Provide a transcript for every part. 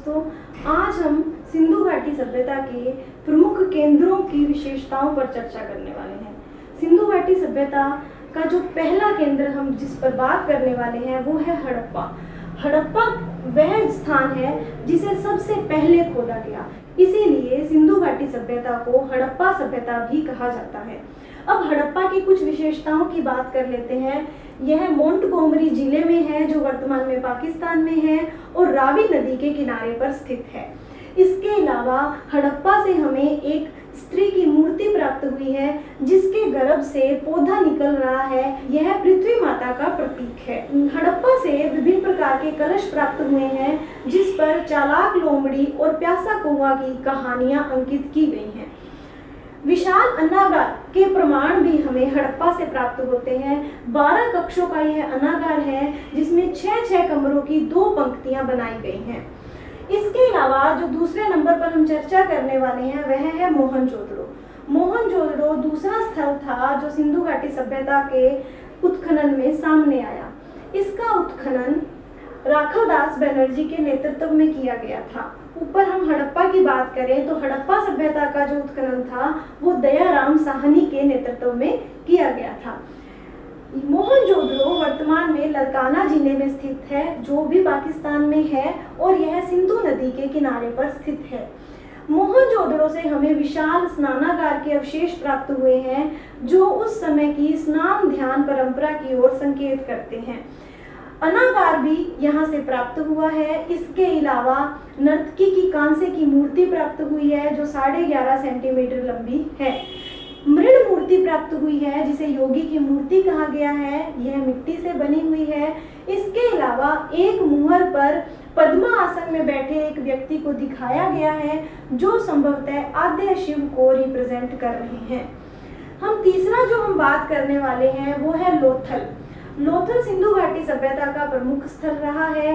दोस्तों, आज हम सिंधु घाटी सभ्यता के प्रमुख केंद्रों की विशेषताओं पर चर्चा करने वाले हैं। सिंधु घाटी सभ्यता का जो पहला केंद्र हम जिस पर बात करने वाले हैं वो है हड़प्पा। हड़प्पा वह स्थान है जिसे सबसे पहले खोदा गया, इसीलिए सिंधु घाटी सभ्यता को हड़प्पा सभ्यता भी कहा जाता है। अब हड़प्पा की कुछ विशेषताओं की बात कर लेते हैं। यह मोंटगोमरी जिले में है जो वर्तमान में पाकिस्तान में है और रावी नदी के किनारे पर स्थित है। इसके अलावा हड़प्पा से हमें एक स्त्री की मूर्ति प्राप्त हुई है जिसके गर्भ से पौधा निकल रहा है। यह पृथ्वी माता का प्रतीक है। हड़प्पा से विभिन्न प्रकार के कलश प्राप्त हुए हैं जिस पर चालाक लोमड़ी और प्यासा कौवा की कहानियां अंकित की गई हैं। विशाल अन्नागार के प्रमाण भी हमें हड़प्पा से प्राप्त होते हैं। 12 कक्षों का यह अन्नागार है जिसमें 6 कमरों की 2 पंक्तियां बनाई गई हैं। इसके अलावा जो दूसरे नंबर पर हम चर्चा करने वाले हैं वह है मोहनजोदड़ो। मोहनजोदड़ो दूसरा स्थल था जो सिंधु घाटी सभ्यता के उत्खनन में सामने आया। इसका उत्खनन राघवदास बनर्जी के नेतृत्व में किया गया था। ऊपर हम हड़प्पा की बात करें तो हड़प्पा सभ्यता का जो उत्खनन था वो दयाराम साहनी के नेतृत्व में किया गया था। मोहनजोदड़ो वर्तमान में लरकाना जिले में स्थित है जो भी पाकिस्तान में है और यह सिंधु नदी के किनारे पर स्थित है। मोहनजोदड़ो से हमें विशाल स्नानागार के अवशेष प्राप्त हुए हैं जो उस समय की स्नान ध्यान परंपरा की ओर संकेत करते हैं। अन्नागार भी यहाँ से प्राप्त हुआ है। इसके अलावा नर्तकी की कांसे की मूर्ति प्राप्त हुई है जो 11.5 सेंटीमीटर लंबी है। मृण मूर्ति प्राप्त हुई है जिसे योगी की मूर्ति कहा गया है। यह मिट्टी से बनी हुई है। इसके अलावा एक मुहर पर पद्मा आसन में बैठे एक व्यक्ति को दिखाया गया है जो संभवतः आद्य शिव को रिप्रेजेंट कर रहे हैं। हम तीसरा जो हम बात करने वाले हैं वो है लोथल। लोथल सिंधु घाटी सभ्यता का प्रमुख स्थल रहा है।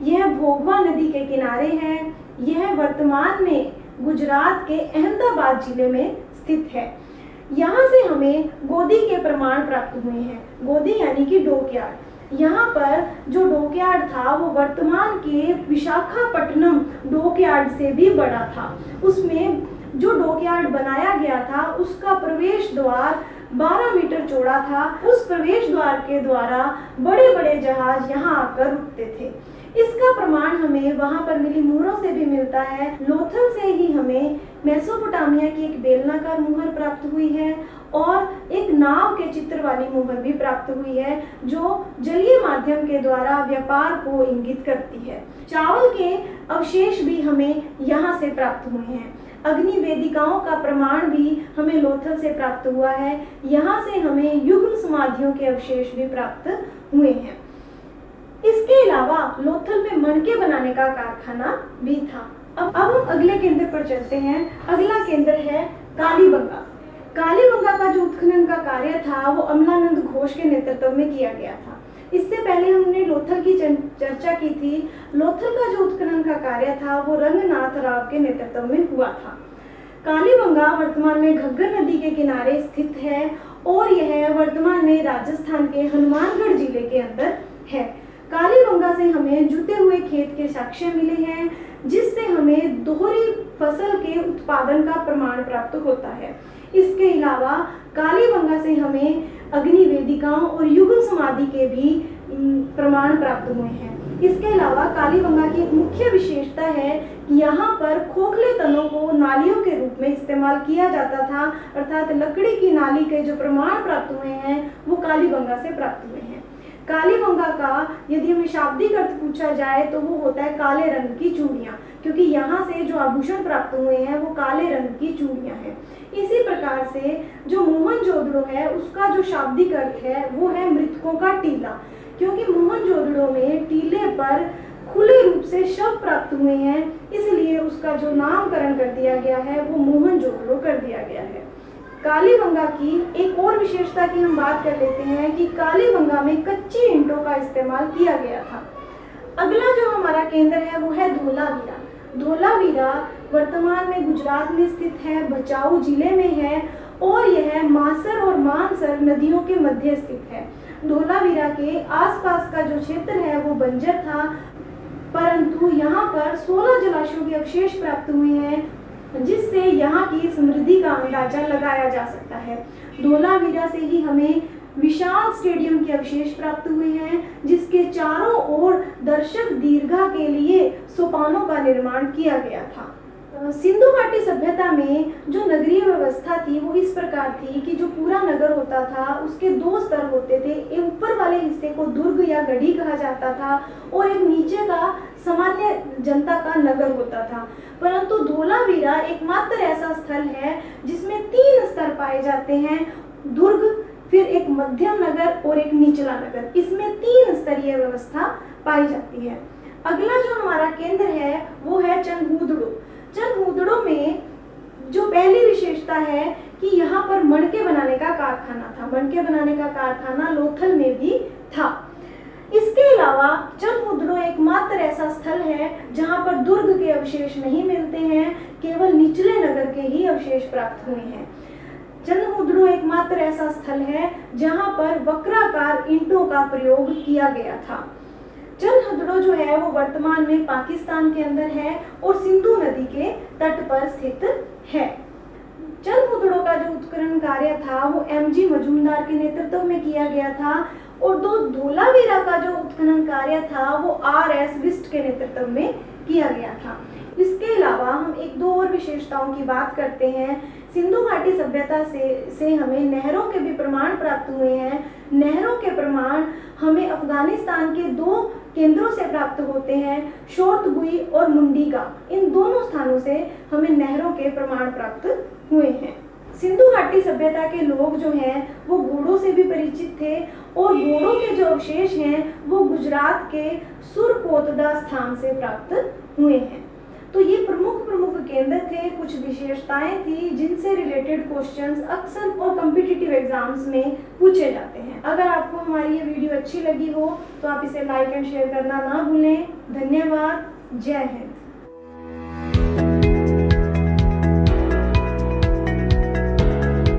यह भोगवा नदी के किनारे है। यह वर्तमान में गुजरात के अहमदाबाद जिले में स्थित है। यहाँ से हमें गोदी के प्रमाण प्राप्त हुए हैं। गोदी यानी कि डॉकयार्ड। यहाँ पर जो डॉकयार्ड था वो वर्तमान के विशाखापट्टनम डॉकयार्ड से भी बड़ा था। उसमें जो डॉकयार्ड बनाया गया था उसका प्रवेश द्वार 12 मीटर चौड़ा था। उस प्रवेश द्वार के द्वारा बड़े बड़े जहाज यहाँ आकर रुकते थे। इसका प्रमाण हमें वहां पर मिली मुहरों से भी मिलता है। लोथल से ही हमें मेसोपोटामिया की एक बेलनाकार मुहर प्राप्त हुई है और एक नाव के चित्र वाली मुहर भी प्राप्त हुई है जो जलीय माध्यम के द्वारा व्यापार को इंगित करती है। चावल के अवशेष भी हमें यहाँ से प्राप्त हुए हैं। अग्नि वेदिकाओं का प्रमाण भी हमें लोथल से प्राप्त हुआ है। यहाँ से हमें युग्म समाधियों के अवशेष भी प्राप्त हुए हैं। इसके अलावा लोथल में मणके बनाने का कारखाना भी था। अब हम अगले केंद्र पर चलते हैं। अगला केंद्र है कालीबंगा। कालीबंगा का जो उत्खनन का कार्य था वो अमलानंद घोष के नेतृत्व में किया गया था। इससे पहले हमने लोथल की चर्चा की थी। लोथल का जो उत्खनन का कार्य था वो रंगनाथ राव के नेतृत्व में हुआ था। कालीबंगा वर्तमान में घग्गर नदी के किनारे स्थित है और यह वर्तमान में राजस्थान के हनुमानगढ़ जिले के अंदर है। कालीबंगा से हमें जुते हुए खेत के साक्ष्य मिले हैं जिससे हमें दोहरी फसल के उत्पादन का प्रमाण प्राप्त होता है। इसके अलावा कालीबंगा से हमें अग्नि वेदिकाओं और युगल समाधि के भी प्रमाण प्राप्त हुए हैं। इसके अलावा कालीबंगा की एक मुख्य विशेषता है कि यहाँ पर खोखले तनों को नालियों के रूप में इस्तेमाल किया जाता था, अर्थात लकड़ी की नाली के जो प्रमाण प्राप्त हुए हैं वो कालीबंगा से प्राप्त हुए हैं। कालीबंगा का यदि हमें शाब्दिक अर्थ पूछा जाए तो वो होता है काले रंग की चूड़ियाँ, क्योंकि यहाँ से जो आभूषण प्राप्त हुए हैं वो काले रंग की चूड़ियाँ हैं। इसी प्रकार से जो मोहनजोदड़ो है उसका जो शाब्दिक अर्थ है वो है मृतकों का टीला, क्योंकि मोहनजोदड़ो में टीले पर खुले रूप से शव प्राप्त हुए हैं, इसलिए उसका जो नामकरण कर दिया गया है वो मोहनजोदड़ो कर दिया गया है। कालीबंगा की एक और विशेषता की हम बात कर लेते हैं कि कालीबंगा में कच्ची ईंटों का इस्तेमाल किया गया था। अगला जो हमारा केंद्र है वो है धोलावीरा। धोलावीरा वर्तमान में गुजरात में स्थित है, भचाऊ जिले में है और यह मासर और मानसर नदियों के मध्य स्थित है। धोलावीरा के आसपास का जो क्षेत्र है वो बंजर था। परंतु यहाँ पर 16 जलाशयों के अवशेष प्राप्त हुए हैं, जिससे यहाँ की समृद्धि का अंदाजा लगाया जा सकता है। धोलावीरा से ही हमें विशाल स्टेडियम के अवशेष प्राप्त हुए हैं, जिसके चारों ओर दर्शक दीर्घा के लिए सोपानों का निर्माण किया गया था। सिंधु घाटी सभ्यता में जो नगरीय व्यवस्था थी वो इस प्रकार थी कि जो पूरा नगर होता था उसके 2 स्तर होते थे। एक ऊपर वाले हिस्से को दुर्ग या गढ़ी कहा जाता था और एक नीचे का सामान्य जनता का नगर होता था। परंतु धोलावीरा एकमात्र ऐसा स्थल है जिसमें 3 स्तर पाए जाते हैं, दुर्ग, फिर एक मध्यम नगर और एक निचला नगर। इसमें 3 स्तरीय व्यवस्था पाई जाती है। अगला जो हमारा केंद्र है वो है चनहूदड़ो। चनहूदड़ो में जो पहली विशेषता है कि यहाँ पर मणके बनाने का कारखाना था। मणके बनाने का कारखाना लोथल में भी था। इसके अलावा चनहूदड़ो एकमात्र ऐसा स्थल है जहाँ पर दुर्ग के अवशेष नहीं मिलते हैं, केवल निचले नगर के ही अवशेष प्राप्त हुए हैं। चनहूदड़ो एकमात्र ऐसा स्थल है जहाँ पर वक्राकार ईंटों का प्रयोग किया गया था। चनहूदड़ो जो है वो वर्तमान में पाकिस्तान के अंदर है और सिंधु नदी के तट पर स्थित है। चनहूदड़ो का जो उत्खनन कार्य था वो एमजी मजूमदार के नेतृत्व में किया गया था और धोलावीरा का जो उत्खनन कार्य था वो आरएस बिस्ट के नेतृत्व में किया गया था। इसके अलावा हम 1-2 और विशेषताओं की बात करते हैं। सिंधु घाटी सभ्यता से हमें नहरों के भी प्रमाण प्राप्त हुए हैं। नहरों के प्रमाण हमें अफगानिस्तान के 2 केंद्रों से प्राप्त होते हैं, शोर्तगुई और मुंडीगा। इन दोनों स्थानों से हमें नहरों के प्रमाण प्राप्त हुए हैं। सिंधु घाटी सभ्यता के लोग जो हैं वो घोड़ों से भी परिचित थे और घोड़ों के जो अवशेष हैं वो गुजरात के सुरकोतदा स्थान से प्राप्त हुए हैं। तो ये प्रमुख केंद्र थे, कुछ विशेषताएं थी जिनसे रिलेटेड क्वेश्चंस अक्सर और कॉम्पिटिटिव एग्जाम्स में पूछे जाते हैं। अगर आपको हमारी ये वीडियो अच्छी लगी हो तो आप इसे लाइक एंड शेयर करना ना भूलें। धन्यवाद। जय हिंद।